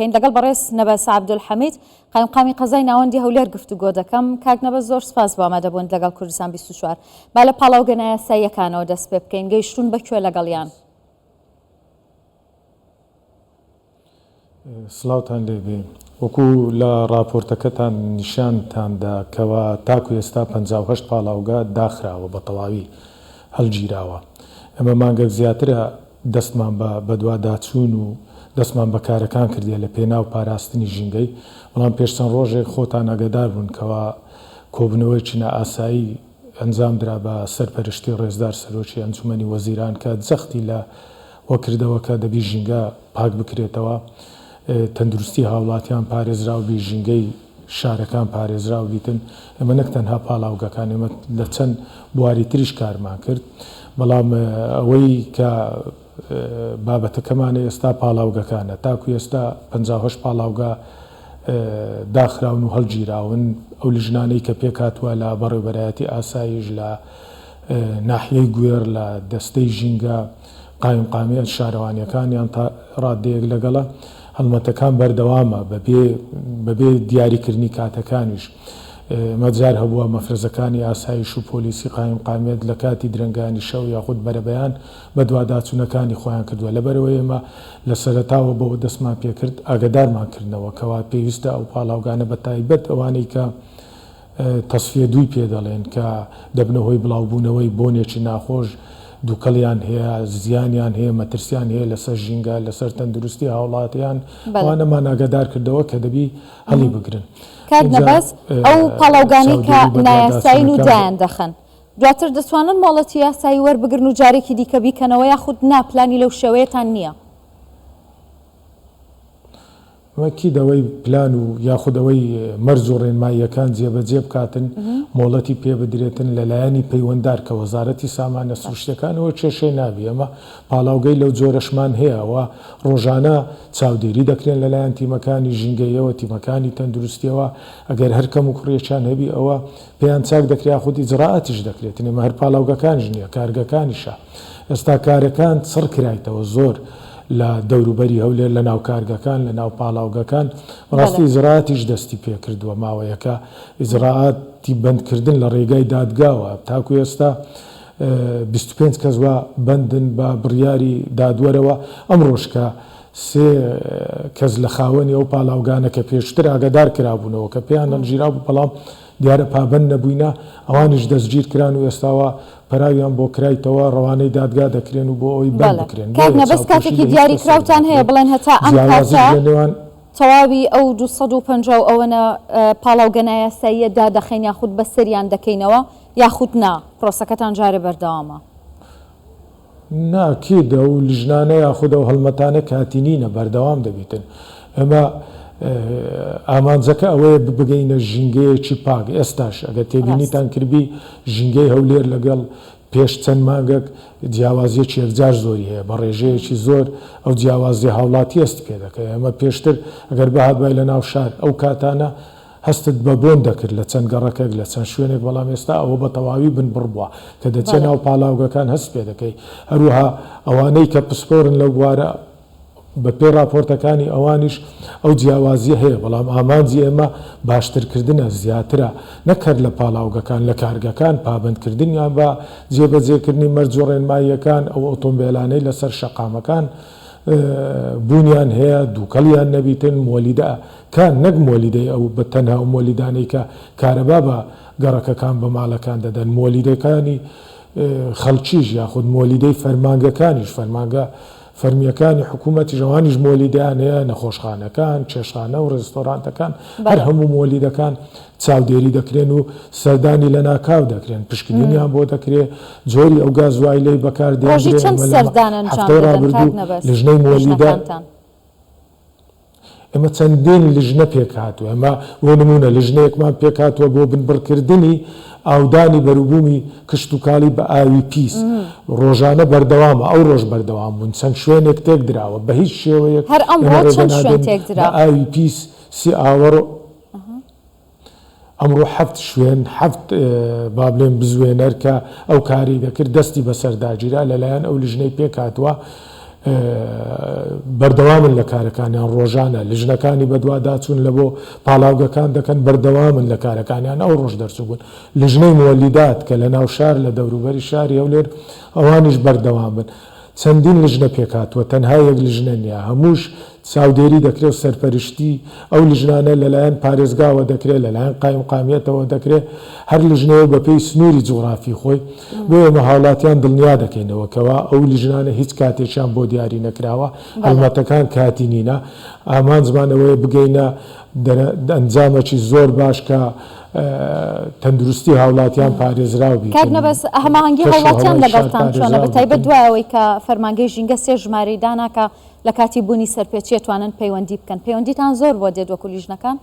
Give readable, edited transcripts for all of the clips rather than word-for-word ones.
كاين لەگەڵ بەڕێز نەبەس عەبدولحەمید قایمقامی قەزای ناوەندی هەولێر گفتوگۆ دەکەم. کاک نەبەس زۆر سپاس بۆ ئامادەبوون لەگەڵ کوردستان 24 با لە پاڵاوگەنە یاساییەکانەوە دەست پێ بکەین، گەیشتون بەکوێ لەگەڵیان؟ سڵاوتان لێبێ. وەکو لە راپۆرتەکەتان نیشانتاندا کەوا تاکو ئێستا 58 پاڵاوگا داخراوە بە تەواوی هەڵگیراوە. ئەمە مانگەک زیاترە دەستمان بە دوواداچوون و دەستمان بە کارەکان کردیە لە پێناو پاراستنی ژینگەی، بەڵام پێشچەند ڕۆژێک خۆتان ئاگادار بوون کەوا کۆبنەوەی چنە ئاسایی ئەنجام درا بە سەرپەرشتی ڕێزدار سەرۆکی ئەنجومەنی وەزیران کە جەختی لە وەکردەوە کە دەبی ژینگە پاک بکرێتەوە، تەندروستی هاوڵاتیان پارێزرا و بی ژینگەی شارەکان پارێزرا و بیتن. ئەمە نەک تەنها پاڵاوگەکان، ئێمە لە چەند بواری تریش کارمان کرد، بەڵام ئەوەی کە بابەتەکەمانە ئێستا پاڵاوگەکانە. تاکو ئێستا 58 پاڵاوگا داخراون و هەڵگیراون. ئەو لیژنانەی کە پێکاتوە لە بەڕێوەبەرایەتی ئاسایش لە ناحیەی گوێر لە دەستەی ژینگە قایمقامیە شارەوانیەکانیان تا ڕادەیەک لەگەڵە هەڵمەتەکان بەردەوامە بەبێ دیاریکردنی کاتەکانیش. مەجار هەبووە مەفرەزەکانی ئاسایش و پۆلیسی قایمقامیەت لە کاتی درەنگانی شەو یاخود بەرەبەیان بە دوواداچوونەکانی خۆیان کردووە. لەبەرەوەی ئێمە لە سەرەتاوە بەوە دەستمان پێکرد ئاگدارمان کردنەوە کەوا پێویستە ئەو پاڵاوگانە بە تایبەت ئەوانەی کە تەسفیە دووی پێ دەڵێن کە دەبنە هۆی بڵاوبوونەوەی بۆنێکی ناخۆش دووکەڵیان هەیە، زیانیان هەیە، مەترسیان هەیە لەسەر ژینگە، لەسەر تەندروستی هاوڵاتیان، ئەوانەمان ئاگادار کردەوە کە دەبی هەڵی بگرن. کاک نەبەس ئەو پاڵاوگانی کە نایاساین و دایان دەخەن دواتر دەتوانن مۆڵەتی یاسایی وەربگرن و جارێکی دیکە بیکەنەوە یاخود ناپلانی لەو شێوەیەتان نییە؟ وەکی دەوەی پلان و یاخودەوەی مەرج و ڕێنماییەکان جێبەجێ بکاتن، مۆڵەتی پێ بدرێتن لەلایەنی پەیوەنددار کە وەزارەتی سامانە سروشتەکانەوە کێشەی نابی. ئەمە پاڵاوگەی لەو جۆرەشمان هەیەەوە ڕۆژانە چاودێری دەکرێن لەلایەن تیمەکانی ژینگەیەوە، تیمەکانی تەندروستیەوە. ئەگەر هەرکەم و کوڕێکیان هەبی ئەوە پێیان چاک دەکرێت، خودی جڕائەتیش دەکرێتن. ئێمە هەر پاڵاوگەکانش نییە، کارگەکانیشە. ئێستا کارەکان سڕ کرایتەوە زۆر لە دەوروبەری هەولێر لە ناو کارگەکان لە ناو پاڵاوگەکان. ڕاستی ئیزراعاتیش دەستی پێکردووە ماوەیەکە، ئیزراعاتی بەندکردن لە ڕێگای دادگاوە. تاکو ئێستا 25 کەس وە بەندن بە بڕیاری دادوەرەوە. ئەمڕۆژ کە 3 کەس لە خاوەنی ئەو پاڵاوگانە کە پێشتر ئاگادار کرابوونەوە کە پێیان هەڵگیرا بوو، بەڵام دیارە پابەند نەبووینە، ئەوانیش دەستگیر کران و ئێستاوە پەراویان بۆ کرایتەوە، ڕەوانەی دادگا دەکرێن و بۆ ئەوی بەند بکرێن. کاک نەبەس کاتێکی دیاری کراوتان هەیە بڵێن هەتا ئەم کاتە تەواوی ئەو 250 ئەوەنە پاڵاوگەنە یاساییە دادەخەین یاخود بەسەریان دەکەینەوە یاخود نا پرۆسەکەتان جارێ بەردەوامە؟ ناکیدە و لیژنانە یاخود ئەو هەڵمەتانە کاتینینە بەردەوام دەبیتن. ئێمە ئامانجەکە ئەوەیە بگەینە ژینگەیەکی پاک. ئێستاش ئەگە تێبینیتان کردبی ژینگەی هەولێر لەگەڵ پێش چەند مانگەک جیاوازیەکی یەکجار زۆری هەیە بە ڕێژەیەکی زۆر. ئەو جیاوازی هاوڵاتی هەست پێ دەکەی. ئەمە پێشتر ئەگەر بەهات بای لە ناو شار ئەو کاتانە هەستت بە بۆن دەکرد لە چەند گەڕەکەک لە چەند شوێنێک، بەڵام ئێستا ئەوە بە تەواوی بنبڕ بووە کە دەچێت ناو پاڵاوگەکان هەست پێ دەکەی. هەروەها ئەوانەی کە پسپۆرن لەو بوارە بە پێ راپۆرتەکانی ئەوانیش ئەو جیاوازیە هەیە، بەڵام ئامانجی ئێمە باشترکردنە زیاترە، نەکرد لە پاڵاوگەکان لە کارگەکان پابندکردنیان بە جێبەجێکردنی مەرج و ڕێنماییەکان. ئەو ئۆتۆمبیلانەی لەسەر شەقامەکان بوونیان هەیە، دووکەڵیان نەبیتن، مۆلیدەکان نەک مۆلیدەی ئەو بە تەنها و مۆلیدانەی کە کارەبا بە گەڕەکەکان بە ماڵەکان دەدەن، مۆلیدەکانی خەڵکیش یاخود مۆلیدەی فەرمانگەکانیش، فەرمیەکانی حکوومەتی ژەوانیش مۆلیدەیان هەیە، نەخۆشخانەکان، چێشخانە و ڕێستۆرانتەکان، هەر هەموو مۆلیدەکان چاودێری دەکرێن و سەردانی لە ناکاو دەکرێن، پشکنینیان بۆ دەکرێت، جۆری ئەو گازوایلەی بەکاردێنرێت. هەفتەی ڕابردوو لیژنەی مۆلیدە ئێمە چەندین لیژنە پێکهاتووە. ئەمە بۆ نمونە لیژنەیەکمان پێکهاتووە بۆ بنبڕکردنی ئاودانی بەروبوومی کشت و کاڵی بە ئاوی پیس. ڕۆژانە بەردەوامە، ئەو ڕۆژ بەردەوام بوون، چەند شوێنێک تێک دراوە بە هیچ شێوەیەک ئاوی پیس سی ئاوەڕ. ئەمڕۆ 7 شوێن 7 با بڵێن بزوێنەر کە ئەو کاری دەکرد دەستی بەسەرداگیرا لەلایەن ئەو لیژنەی پێکهاتووە بەردەوامن لە کارەکانیان ڕۆژانە لیژنەکانی بەدواداچوون لە بۆ پاڵاوگەکان دەکەن بەردەوامن لە کارەکانیان ئەو ڕۆژ دەرچوون لیژنەی مۆلیدات کە لە ناو شار لە دەوروبەری شاری ئەولێر ئەوانیش بەردەوام بن چەندین لیژنە پێکاتوە تەنها یەک لیژنە نیە هەمووش چاودێری دەکرێت و سەرپەرشتی ئەو لیژنانە لەلایەن پارێزگاوە دەکرێت لەلایەن قایم قامیەتەوە دەکرێت هەر لیژنەوە بەپێی سنووری جوغرافی خۆی بۆ ئێمە هاوڵاتیان دڵنیا دەکەینەوەکەوە ئەو لیژنانە هیچ کاتێکیان بۆ دیاری نەکراوە هەڵمەتەکان کاتی نینە ئامانجمانەوەی بگەینە ئەنجامێکی زۆر باش کە تەندروستی هاوڵاتیان پارێزراو بی کارنەبەس هەماهەنگی هاوڵاتیان لەگەڵتان چۆنە بەتایبەت دوایەوەی کە فەرمانگەی ژینگە 3 ژمارەی داناکە لە کاتی بوونی سەرپێچی توانن پەیوەندی بکەن پەیوەندیتان زۆر بۆ دێت وەکو لیژنەکان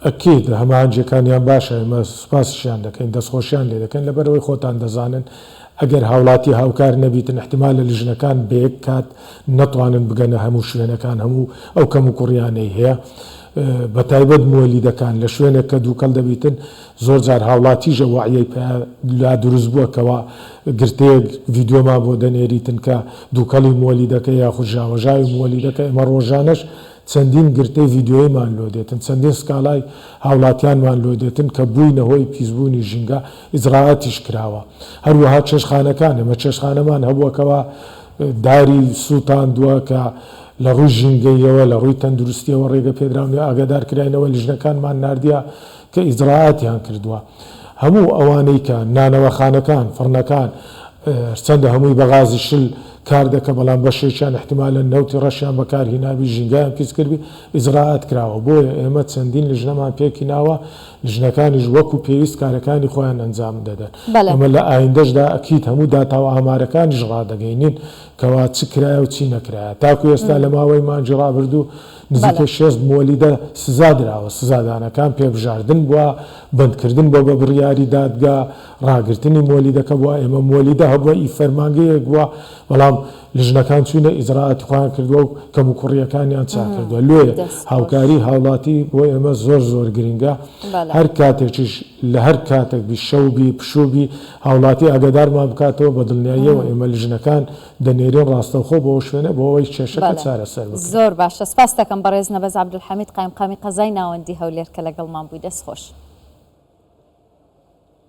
ئەکید هەماهەنگیەکانیان باشە ئێمە سوپاسیان دەکەین دەستخۆشیان لێ دەکەن لەبەرەوەی خۆتان دەزانن ئەگەر هاوڵاتی هاوکار نەبیتن احتیمال لە لیژنەکان بەیەک کات نەتوانن بگەنە هەموو شوێنەکان هەموو ئەو کەم و کوڕیانەی هەیە بەتایبەت مۆلیدەکان لە شوێنێک کە دووکەڵ دەبیتن زۆر جار هاوڵاتیژە وعیەی لا دروست بووەکەوە گرتەیەک ڤیددیۆمان بۆ دەنێریتن کە دووکەڵی مۆلیدەکە یاخود ژاوەژاوی مۆلیدەکە ئێمە ڕۆژانەش چەندین گرتەی ڤیددیۆیمان لۆ دێتن چەندین سکاڵای هاوڵاتیانمان لۆ دێتن کە بووینەهۆی پیسبوونی ژینگە ئیزراعەتیش کراوە هەروەها چێشخانەکان ئێمە چێشخانەمان هەبووەکەوە داری سووتاندووە کە لە ڕووی ژینگەیەوە لە ڕووی تەندروستیەوە ڕێگە پێدراونی ئاگادارکراینەوە لیژنەکانمان نردیە کە ئیزراعەتیان کردووە هەموو ئەوانەی کە نانەوەخانەکان فڕنەکان چەندە هەمووی بەغازی شل کار دەکە بەڵام بەشێکیان احتیمالە نەوتی ڕەشیان بەکار هینابی ژینگایان پیس کردبی ئیزراعەت کراوە بۆیە ئێمە چەندین لیژنەمان پێکی ناوە لیژنەکانیش وەکو پێویست کارەکانی خۆیان ئەنجام دەدەن ئەمە لە ئایندەشدا ئەکید هەموو داتاوە ئامارەکانیش ڕادەگەینین کەوا چ کرایە و چی نەکرایە تاکو ئێستا لە ماوەی مانجی ڕابردوو نزیکە 6 مۆلیدە سزا درراوە سزادانەکان پێبژاردن بووە بندکردن بۆ بە بڕیاری دادگا ڕاگررتنی مۆلیدەکە بووە ئێمە مۆلیدە هەبووە ئی فەرمانگەیەک بووە بەڵام لیژنەکان چوونە ئیزراعەتی خۆیان کردووە و کەم و کوڕیەکانیان چا کردووە لێ هاوکاری هاوڵاتی بۆ ئێمە زۆر زۆر گرنگە هەر کاتێکیش لە هەر کاتێک بی شەوبی پشوبی هاوڵاتی ئاگادارمان بکاتەوە بە دڵنیاییەوە ئێمە لیژنەکان دەنێرین ڕاستەوخۆ بۆ شوێنە بۆەوەی کێشەکە چارەسەر بکەن زۆر باشە سپاس دەکەم بەڕێز نەبەز عەبدولحەمید قایمقامی قەزای ناوەندی هەولێر کە لەگەڵمان بووی دەستخۆش